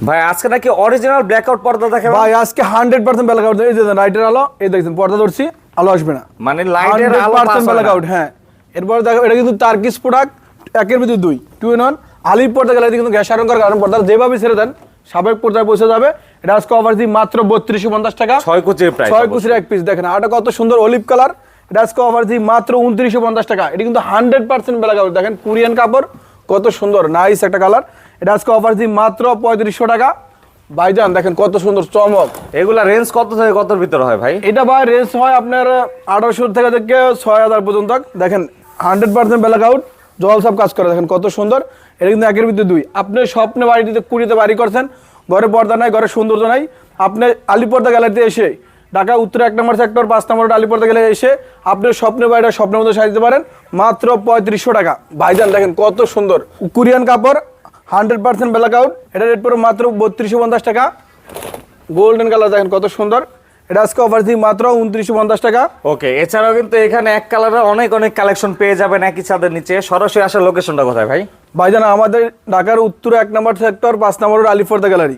ভাই আজকে নাকি অরিজিনাল ব্ল্যাকআউট পর্দা দেখাবেন? ভাই আজকে 100% ব্ল্যাকআউট। এই যে রাইটের আলো, এই দেখছেন পর্দা ধরছি, আলো আসবে না, মানে লাইটের আলো পাস 100% ব্ল্যাকআউট। হ্যাঁ, এরপর দেখো এটা কিন্তু টার্কিশ প্রোডাক্ট, একের ভিতরে দুই, 2 in 1। আলিপ পর্দা গ্যালারি কিন্তু গ্যাস আয়রন করার কারণে পর্দা যেভাবে ছেড়ে দেন স্বাভাবিক পর্দায় পৌঁছে যাবে। এটা আজকে অফার দিই মাত্র 3250 টাকা। 6 কুচির প্রাইস, 6 কুচির এক পিস। দেখেন আটা কত সুন্দর অলিভ কালার। এটা আজকে অফার দিই মাত্র 2950 টাকা। এটা কিন্তু 100% ব্ল্যাকআউট। দেখেন কোরিয়ান কাপড়, কত সুন্দর নাইস একটা কালার। এটা আজকে অফার দিই মাত্র 3500 টাকা। ভাইজান দেখেন কত সুন্দর চমক। এগুলা রেঞ্জ কত থেকে কতর ভিতরে হয় ভাই? এটা ভাই রেঞ্জ হয় আপনার 1800 থেকে 6000 পর্যন্ত। দেখেন 100% ব্ল্যাকআউট, জল সব কাজ করে। দেখেন কত সুন্দর। এটা কিন্তু একের ভিতরে দুই। আপনি স্বপ্নে বাড়িতে কুড়িতে বাড়ি করছেন, ঘরে পর্দা নাই, ঘরে সৌন্দর্য নাই, আপনি আলিপর্দা গ্যালারিতে এসে ঢাকা উত্তর 1 নম্বর সেক্টর 5 নম্বর আলিপর্দা গ্যালারি এসে আপনি স্বপ্নে বাড়িটা স্বপ্নের মতো সাজাতে পারেন মাত্র 3500 টাকা। ভাইজান দেখেন কত সুন্দর কোরিয়ান কাপড়, 100% ব্ল্যাকআউট। এটা রেট পড়ে মাত্র 3250 টাকা। গোল্ডেন কালার দেখেন কত সুন্দর। এটা আজকে অফার দিই মাত্র 2950 টাকা। ওকে, এছাড়াও কিন্তু এখানে এক কালারে অনেক অনেক কালেকশন পেয়ে যাবেন একই ছাদের নিচে। সরাসরি আসার লোকেশনটা কোথায় ভাই? ভাইজান আমাদের ঢাকার উত্তর 1 নম্বর সেক্টর 5 নম্বর আলিপর্দা গ্যালারি।